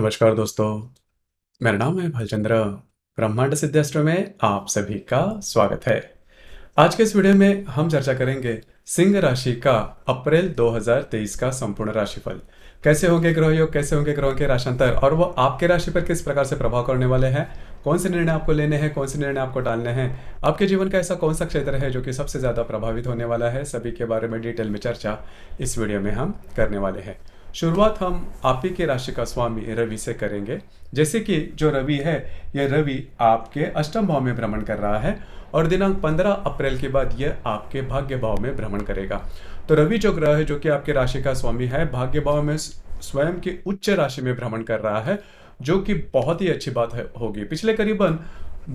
नमस्कार दोस्तों, मेरा नाम है भालचंद्र। ब्रह्मांड सिद्धास्त्र में आप सभी का स्वागत है। आज के इस वीडियो में हम चर्चा करेंगे सिंह राशि का अप्रैल 2023 का संपूर्ण राशिफल। कैसे होंगे ग्रह योग, कैसे होंगे ग्रहों के राशांतर और वो आपके राशि पर किस प्रकार से प्रभाव करने वाले हैं, कौन से निर्णय आपको लेने हैं, कौन से निर्णय आपको डालने हैं, आपके जीवन का ऐसा कौन सा क्षेत्र है जो कि सबसे ज़्यादा प्रभावित होने वाला है, सभी के बारे में डिटेल में चर्चा इस वीडियो में हम करने वाले हैं। शुरुआत हम आप ही की राशि का स्वामी रवि से करेंगे। जैसे कि जो रवि है, यह रवि आपके अष्टम भाव में भ्रमण कर रहा है और दिनांक 15 अप्रैल के बाद यह आपके भाग्य भाव में भ्रमण करेगा। तो रवि जो ग्रह है, जो कि आपके राशि का स्वामी है, भाग्य भाव में स्वयं की उच्च राशि में भ्रमण कर रहा है, जो कि बहुत ही अच्छी बात होगी। पिछले करीबन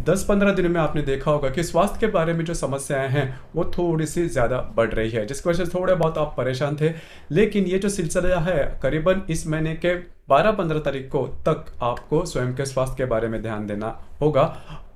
10-15 दिन में आपने देखा होगा कि स्वास्थ्य के बारे में जो समस्याएं हैं वो थोड़ी सी ज़्यादा बढ़ रही है, जिसकी वजह से थोड़े बहुत आप परेशान थे। लेकिन ये जो सिलसिला है, करीबन इस महीने के 12-15 तारीख को तक आपको स्वयं के स्वास्थ्य के बारे में ध्यान देना होगा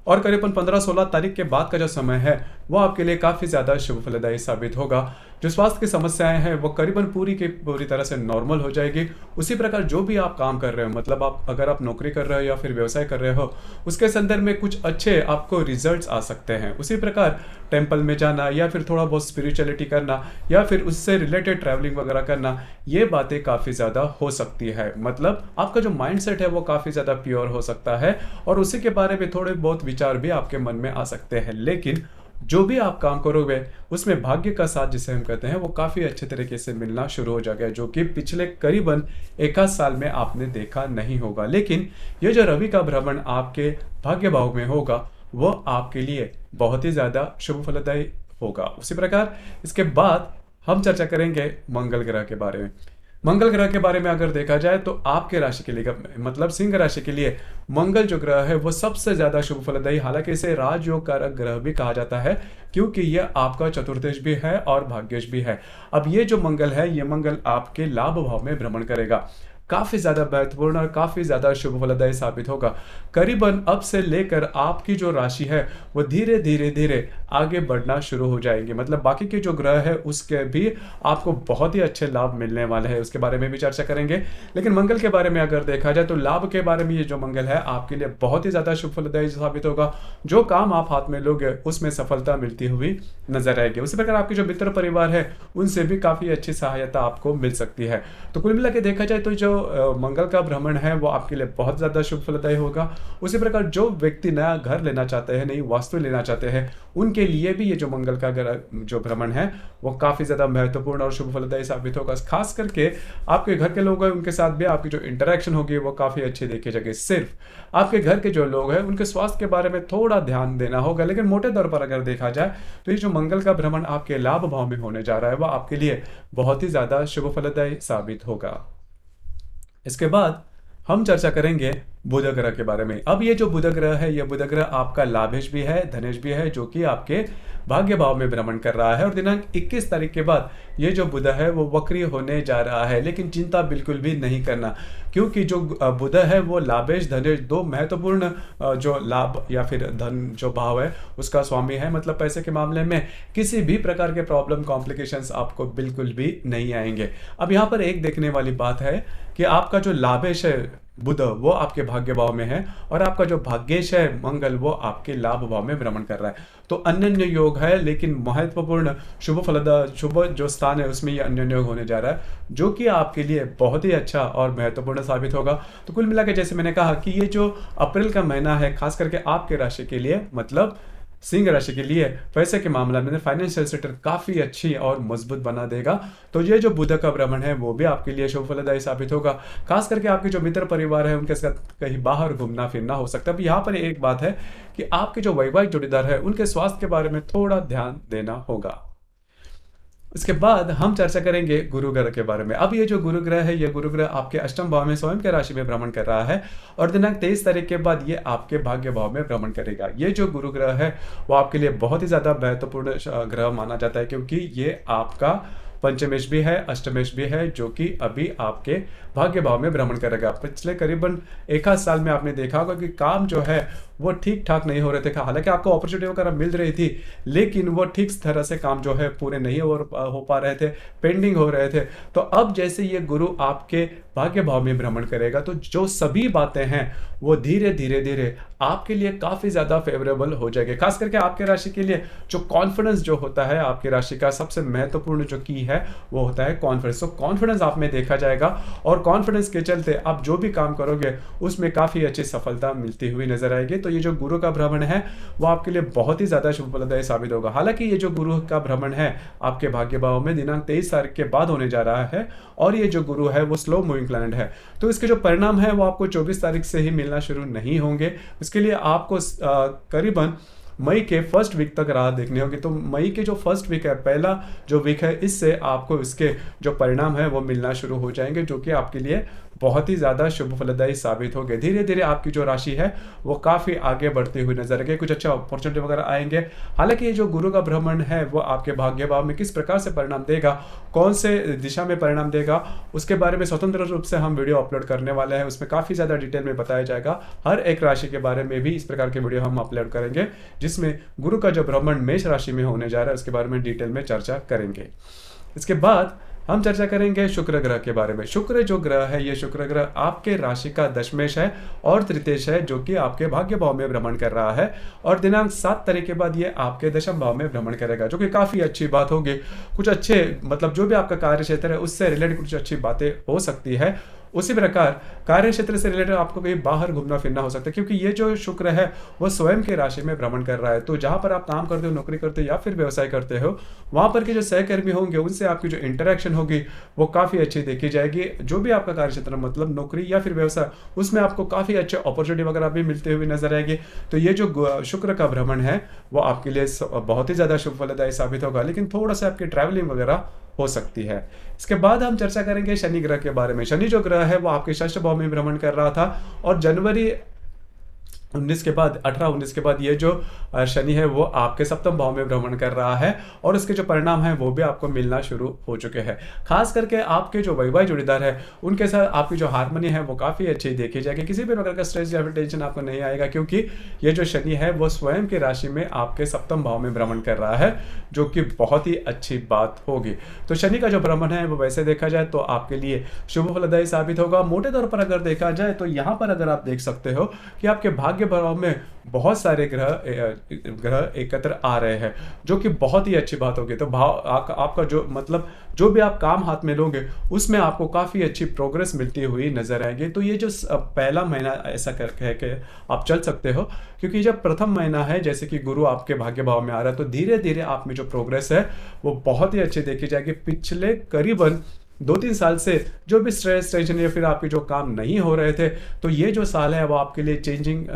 और करीबन 15-16 तारीख के बाद का जो समय है वो आपके लिए काफ़ी ज़्यादा शुभ फलदायी साबित होगा। जो स्वास्थ्य की समस्याएं हैं वो करीबन पूरी की पूरी तरह से नॉर्मल हो जाएगी। उसी प्रकार जो भी आप काम कर रहे हो, मतलब अगर आप नौकरी कर रहे हो या फिर व्यवसाय कर रहे हो, उसके संदर्भ में कुछ अच्छे आपको रिजल्ट्स आ सकते हैं। उसी प्रकार टेम्पल में जाना या फिर थोड़ा बहुत स्पिरिचुअलिटी करना या फिर उससे रिलेटेड ट्रैवलिंग वगैरह करना, ये बातें काफ़ी ज़्यादा हो सकती है। मतलब आपका जो माइंडसेट है वो काफ़ी ज़्यादा प्योर हो सकता है और उसी के बारे में थोड़े बहुत विचार भी आपके मन में आ सकते हैं। लेकिन जो भी आप काम करोगे उसमें भाग्य का साथ जिसे हम कहते हैं वो काफ़ी अच्छे तरीके से मिलना शुरू हो जाएगा, जो कि पिछले करीबन 1 साल में आपने देखा नहीं होगा। लेकिन ये जो रवि का भ्रमण आपके भाग्य भाव में होगा वो आपके लिए बहुत ही ज़्यादा शुभ फलदायी होगा। उसी प्रकार इसके बाद हम चर्चा करेंगे मंगल ग्रह के बारे में। मंगल ग्रह के बारे में अगर देखा जाए तो आपके राशि के लिए, मतलब सिंह राशि के लिए मंगल जो ग्रह है वो सबसे ज्यादा शुभ फलदायी, हालांकि इसे राजयोग कारक ग्रह भी कहा जाता है क्योंकि यह आपका चतुर्थेश भी है और भाग्येश भी है। अब ये जो मंगल है, ये मंगल आपके लाभ भाव में भ्रमण करेगा, काफी ज्यादा महत्वपूर्ण और काफी ज्यादा शुभ फलदायी साबित होगा। करीबन अब से लेकर आपकी जो राशि है वो धीरे धीरे धीरे आगे बढ़ना शुरू हो जाएंगे। मतलब बाकी के जो ग्रह है उसके भी आपको बहुत ही अच्छे लाभ मिलने वाले हैं, उसके बारे में भी चर्चा करेंगे। लेकिन मंगल के बारे में अगर देखा जाए तो लाभ के बारे में ये जो मंगल है आपके लिए बहुत ही ज्यादा शुभ फलदायी साबित होगा। जो काम आप हाथ में लोगे उसमें सफलता मिलती हुई नजर आएगी। उसी प्रकार आपके जो मित्र परिवार है उनसे भी काफी अच्छी सहायता आपको मिल सकती है। तो कुल मिला के देखा जाए तो जो मंगल का भ्रमण है वो आपके लिए बहुत ज्यादा शुभ फलदायी होगा। उसी प्रकार जो व्यक्ति नया घर लेना चाहते हैं, नई वास्तु लेना चाहते हैं, उनके लिए भी ये जो मंगल का जो भ्रमण है वो काफी ज्यादा महत्वपूर्ण और शुभ फलदायी साबित होगा। खास करके आपके घर के लोग हैं उनके साथ भी आपकी जो इंटरेक्शन होगी वो काफी अच्छी देखी जाएगी। सिर्फ आपके घर के जो लोग हैं उनके स्वास्थ्य के बारे में थोड़ा ध्यान देना होगा। लेकिन मोटे तौर पर अगर देखा जाए तो ये जो मंगल का भ्रमण आपके लाभ भाव में होने जा रहा है वह आपके लिए बहुत ही ज्यादा शुभ फलदायी साबित होगा। इसके बाद हम चर्चा करेंगे बुध ग्रह के बारे में। अब ये जो बुध ग्रह है, ये बुध ग्रह आपका लाभेश भी है, धनेश भी है, जो कि आपके भाग्य भाव में भ्रमण कर रहा है और दिनांक 21 तारीख के बाद ये जो बुध है वो वक्री होने जा रहा है। लेकिन चिंता बिल्कुल भी नहीं करना, क्योंकि जो बुध है वो लाभेश धनेश दो महत्वपूर्ण जो लाभ या फिर धन जो भाव है उसका स्वामी है। मतलब पैसे के मामले में किसी भी प्रकार के प्रॉब्लम कॉम्प्लिकेशंस आपको बिल्कुल भी नहीं आएंगे। अब यहाँ पर एक देखने वाली बात है कि आपका जो लाभेश है बुध वो आपके भाग्य भाव में है और आपका जो भाग्येश है मंगल वो आपके लाभ भाव में भ्रमण कर रहा है। तो अन्य योग है, लेकिन महत्वपूर्ण शुभ फलदा शुभ जो स्थान है उसमें ये अन्य योग होने जा रहा है, जो कि आपके लिए बहुत ही अच्छा और महत्वपूर्ण साबित होगा। तो कुल मिलाकर जैसे मैंने कहा कि ये जो अप्रैल का महीना है खास करके आपके राशि के लिए, मतलब सिंह राशि के लिए पैसे के मामला में फाइनेंशियल सेक्टर काफी अच्छी और मजबूत बना देगा। तो ये जो बुध का भ्रमण है वो भी आपके लिए शुभ फलदायी साबित होगा। खास करके आपके जो मित्र परिवार है उनके साथ कहीं बाहर घूमना फिरना हो सकता है। अब यहाँ पर एक बात है कि आपके जो वैवाहिक जोड़ीदार है उनके स्वास्थ्य के बारे में थोड़ा ध्यान देना होगा। इसके बाद हम चर्चा करेंगे गुरु ग्रह के बारे में। अब ये जो गुरु ग्रह है, ये गुरु ग्रह आपके अष्टम भाव में स्वयं के राशि में भ्रमण कर रहा है और दिनांक 23 तारीख के बाद ये आपके भाग्य भाव में भ्रमण करेगा। ये जो गुरु ग्रह है वो आपके लिए बहुत ही ज्यादा महत्वपूर्ण ग्रह माना जाता है, क्योंकि ये आपका पंचमेश भी है, अष्टमेश भी है, जो कि अभी आपके भाग्य भाव में भ्रमण करेगा। पिछले करीबन 1 साल में आपने देखा होगा कि काम जो है वो ठीक ठाक नहीं हो रहे थे। हालांकि आपको अपॉर्चुनिटी वगैरह मिल रही थी, लेकिन वो ठीक तरह से काम जो है पूरे नहीं हो पा रहे थे, पेंडिंग हो रहे थे। तो अब जैसे ये गुरु आपके भाग्य भाव में भ्रमण करेगा, तो जो सभी बातें हैं वो धीरे धीरे धीरे आपके लिए काफी ज्यादा फेवरेबल हो जाएगी। खास करके आपके राशि के लिए जो कॉन्फिडेंस जो होता है, आपकी राशि का सबसे महत्वपूर्ण जो की है वो होता है कॉन्फिडेंस। तो कॉन्फिडेंस आप में देखा जाएगा, और कॉन्फिडेंस के चलते आप जो भी काम करोगे उसमें काफी अच्छी सफलता मिलती हुई नजर आएगी। तो ये जो गुरु का भ्रमण है वो आपके लिए बहुत ही ज्यादा शुभ फलदायी साबित होगा। हालांकि ये जो गुरु का भ्रमण है आपके भाग्य भाव में दिनांक 23 तारीख के बाद होने जा रहा है, और ये जो गुरु है वो स्लो मूविंग प्लैनेट है, तो इसके जो परिणाम है वो आपको 24 तारीख से ही मिलना शुरू नहीं होंगे। इसके लिए आपको करीबन मई के फर्स्ट वीक तक राह देखनी होगी। तो मई के जो फर्स्ट वीक है, पहला जो वीक है, इससे आपको इसके जो परिणाम है वो मिलना शुरू हो जाएंगे, जो कि आपके लिए बहुत ही ज़्यादा शुभ फलदायी साबित होंगे। धीरे धीरे आपकी जो राशि है वो काफ़ी आगे बढ़ती हुई नजर आएगी, कुछ अच्छा अपॉर्चुनिटी वगैरह आएंगे। हालांकि ये जो गुरु का भ्रमण है वो आपके भाग्य भाव में किस प्रकार से परिणाम देगा, कौन से दिशा में परिणाम देगा, उसके बारे में स्वतंत्र रूप से हम वीडियो अपलोड करने वाले हैं। उसमें काफ़ी ज़्यादा डिटेल में बताया जाएगा। हर एक राशि के बारे में भी इस प्रकार के वीडियो हम अपलोड करेंगे, जिसमें गुरु का जो भ्रमण मेष राशि में होने जा रहा है उसके बारे में डिटेल में चर्चा करेंगे। इसके बाद हम चर्चा करेंगे शुक्र ग्रह के बारे में। शुक्र जो ग्रह है, ये शुक्र ग्रह आपके राशि का दशमेश है और तृतीयेश है, जो कि आपके भाग्य भाव में भ्रमण कर रहा है, और दिनांक 7 तारीख के बाद ये आपके दशम भाव में भ्रमण करेगा, जो कि काफी अच्छी बात होगी। कुछ अच्छे मतलब जो भी आपका कार्य क्षेत्र है उससे रिलेटेड कुछ अच्छी बातें हो सकती है। उसी प्रकार कार्य क्षेत्र से रिलेटेड आपको कहीं बाहर घूमना फिरना हो सकता है, क्योंकि ये जो शुक्र है वो स्वयं के राशि में भ्रमण कर रहा है। तो जहां पर आप काम करते हो, नौकरी करते हो या फिर व्यवसाय करते हो, वहां पर के जो सहकर्मी होंगे उनसे आपकी जो इंटरेक्शन होगी वो काफी अच्छी देखी जाएगी। जो भी आपका कार्य क्षेत्र मतलब नौकरी या फिर व्यवसाय, उसमें आपको काफी अच्छे अपॉर्चुनिटी वगैरह भी मिलते हुए नजर आएगी। तो ये जो शुक्र का भ्रमण है वो आपके लिए बहुत ही ज्यादा शुभ फलदायी साबित होगा, लेकिन थोड़ा सा आपकी ट्रैवलिंग वगैरह हो सकती है। इसके बाद हम चर्चा करेंगे शनि ग्रह के बारे में। शनि जो ग्रह है वो आपके षष्ठ भाव में भ्रमण कर रहा था, और जनवरी 19 के बाद 18-19 के बाद ये जो शनि है वो आपके सप्तम भाव में भ्रमण कर रहा है, और इसके जो परिणाम है वो भी आपको मिलना शुरू हो चुके हैं। खास करके आपके जो वैवाहिक जोड़ीदार है उनके साथ आपकी जो हार्मनी है वो काफी अच्छी देखी जाएगी। किसी भी प्रकार का स्ट्रेस या फिर टेंशन आपको नहीं आएगा, क्योंकि ये जो शनि है वो स्वयं की राशि में आपके सप्तम भाव में भ्रमण कर रहा है, जो कि बहुत ही अच्छी बात होगी। तो शनि का जो भ्रमण है वो वैसे देखा जाए तो आपके लिए शुभ फलदायी साबित होगा। मोटे तौर पर अगर देखा जाए तो यहाँ पर अगर आप देख सकते हो कि आपके भाग्य भाव में बहुत सारे ग्रह एकत्र आ रहे हैं, जो कि बहुत ही अच्छी बात होगी। तो आपका जो मतलब जो भी आप काम हाथ में लोगे उसमें आपको काफी अच्छी प्रोग्रेस मिलती हुई नजर आएगी। तो ये जो पहला महीना ऐसा कह के आप चल सकते हो, क्योंकि जब प्रथम महीना है जैसे कि गुरु आपके भाग्य भाव में आ रहा है, तो धीरे धीरे आप में जो प्रोग्रेस है वो बहुत ही अच्छी देखी जाएगी। पिछले करीबन 2-3 साल से जो भी स्ट्रेस टेंशन या फिर आपके जो काम नहीं हो रहे थे, तो ये जो साल है वो आपके लिए चेंजिंग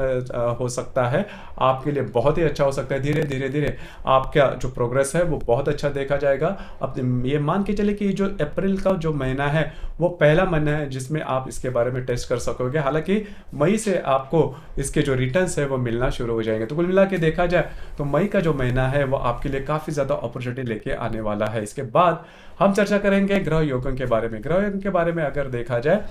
हो सकता है, आपके लिए बहुत ही अच्छा हो सकता है। धीरे धीरे धीरे आपका जो प्रोग्रेस है वो बहुत अच्छा देखा जाएगा। अब ये मान के चले कि जो अप्रैल का जो महीना है वो पहला महीना है जिसमें आप इसके बारे में टेस्ट कर सकोगे। हालांकि मई से आपको इसके जो रिटर्न्स है वो मिलना शुरू हो जाएंगे। तो कुल मिला के देखा जाए तो मई का जो महीना है वो आपके लिए काफ़ी ज़्यादा अपॉर्चुनिटी लेके आने वाला है। इसके बाद हम चर्चा करेंगे ग्रह योगों के बारे में। ग्रह योगों के बारे में अगर देखा जाए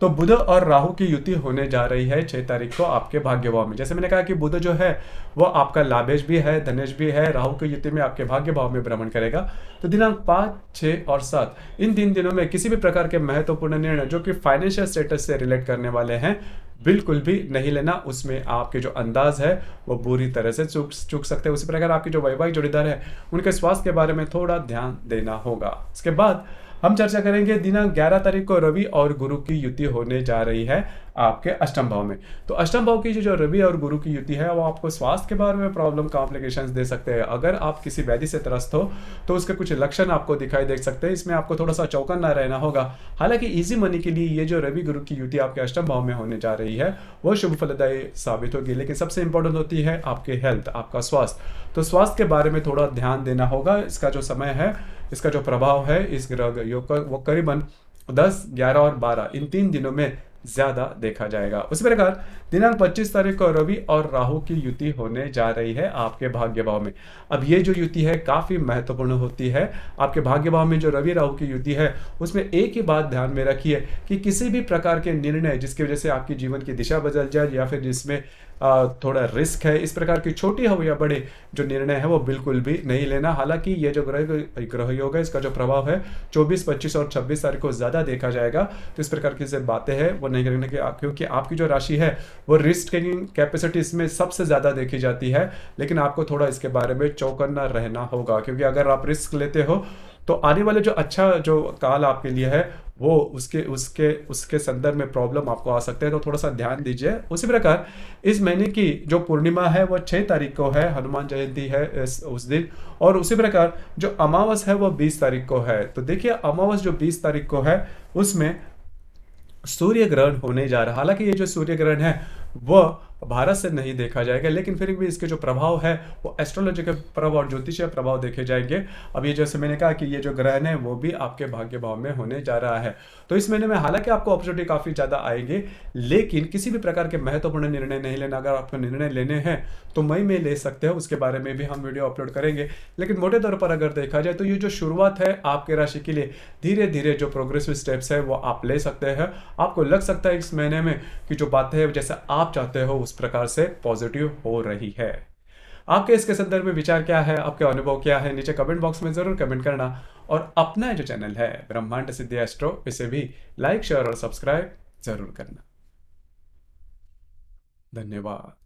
तो बुध और राहु की युति होने जा रही है 6 तारीख को आपके भाग्य भाव में। जैसे मैंने कहा कि बुध जो है वो आपका लाभेश भी है, धनेश भी है। राहु की युति में आपके भाग्य भाव में भ्रमण करेगा। तो दिनांक 5, 6 और 7 इन 3 दिनों में किसी भी प्रकार के महत्वपूर्ण निर्णय जो कि फाइनेंशियल स्टेटस से रिलेट करने वाले हैं बिल्कुल भी नहीं लेना। उसमें आपके जो अंदाज है वो बुरी तरह से चूक सकते हैं। उसी प्रकार आपके जो वैवाहिक जोड़ीदार है उनके स्वास्थ्य के बारे में थोड़ा ध्यान देना होगा। इसके बाद हम चर्चा करेंगे दिनांक 11 तारीख को रवि और गुरु की युति होने जा रही है आपके अष्टम भाव में। तो अष्टम भाव की जो रवि और गुरु की युति है वो आपको स्वास्थ्य के बारे में प्रॉब्लम कॉम्प्लिकेशंस दे सकते हैं। अगर आप किसी व्याधि से त्रस्त हो तो उसके कुछ लक्षण आपको दिखाई दे सकते हैं। इसमें आपको थोड़ा सा चौकन्ना रहना होगा। हालांकि इजी मनी के लिए ये जो रवि गुरु की युति आपके अष्टम भाव में होने जा रही है वो शुभ फलदायी साबित होगी, लेकिन सबसे इंपॉर्टेंट होती है आपके हेल्थ, आपका स्वास्थ्य। तो स्वास्थ्य के बारे में थोड़ा ध्यान देना होगा। इसका जो समय है, इसका जो प्रभाव है इस ग्रह योग का वो करीबन 10, 11 और 12 इन 3 दिनों में ज्यादा देखा जाएगा। उसी प्रकार दिनांक 25 तारीख को रवि और राहु की युति होने जा रही है आपके भाग्य भाव में। अब ये जो युति है काफी महत्वपूर्ण होती है। आपके भाग्य भाव में जो रवि राहु की युति है उसमें एक ही बात ध्यान में रखिए कि किसी भी प्रकार के निर्णय जिसकी वजह से आपकी जीवन की दिशा बदल जाए या फिर जिसमें थोड़ा रिस्क है, इस प्रकार की छोटी हो या बड़े जो निर्णय है वो बिल्कुल भी नहीं लेना। हालांकि ये जो ग्रह योग है इसका जो प्रभाव है 24, 25 और 26 तारीख को ज़्यादा देखा जाएगा। तो इस प्रकार की जो बातें हैं वो नहीं करने की, क्योंकि आपकी जो राशि है वो रिस्क टेकिंग कैपेसिटी इसमें सबसे ज़्यादा देखी जाती है। लेकिन आपको थोड़ा इसके बारे में चौकन्ना रहना होगा, क्योंकि अगर आप रिस्क लेते हो तो आने वाले जो अच्छा जो काल आपके लिए है वो उसके उसके उसके संदर्भ में प्रॉब्लम आपको आ सकते हैं, तो थोड़ा सा ध्यान दीजिए। उसी प्रकार इस महीने की जो पूर्णिमा है वो 6 तारीख को है, हनुमान जयंती है उस दिन। और उसी प्रकार जो अमावस है वो 20 तारीख को है। तो देखिए अमावस जो 20 तारीख को है उसमें सूर्य ग्रहण होने जा रहा है। हालांकि ये जो सूर्य ग्रहण है वह भारत से नहीं देखा जाएगा, लेकिन फिर भी इसके जो प्रभाव है वो एस्ट्रोलॉजी के प्रभाव और ज्योतिषीय प्रभाव देखे जाएंगे। अब ये जैसे मैंने कहा कि ये जो ग्रहण है वो भी आपके भाग्य भाव में होने जा रहा है। तो इस महीने में हालांकि आपको अपॉर्चुनिटी काफ़ी ज़्यादा आएंगे, लेकिन किसी भी प्रकार के महत्वपूर्ण निर्णय नहीं लेना। अगर आपको निर्णय लेने हैं तो मई में ले सकते हो, उसके बारे में भी हम वीडियो अपलोड करेंगे। लेकिन मोटे तौर पर अगर देखा जाए तो ये जो शुरुआत है आपके राशि के लिए, धीरे धीरे जो प्रोग्रेसिव स्टेप्स है वो आप ले सकते हैं। आपको लग सकता है इस महीने में कि जो बातें हैं जैसे आप चाहते हो उस प्रकार से पॉजिटिव हो रही है। आपके इसके संदर्भ में विचार क्या है, आपके अनुभव क्या है, नीचे कमेंट बॉक्स में जरूर कमेंट करना। और अपना जो चैनल है ब्रह्मांड सिद्धि एस्ट्रो, इसे भी लाइक, शेयर और सब्सक्राइब जरूर करना। धन्यवाद।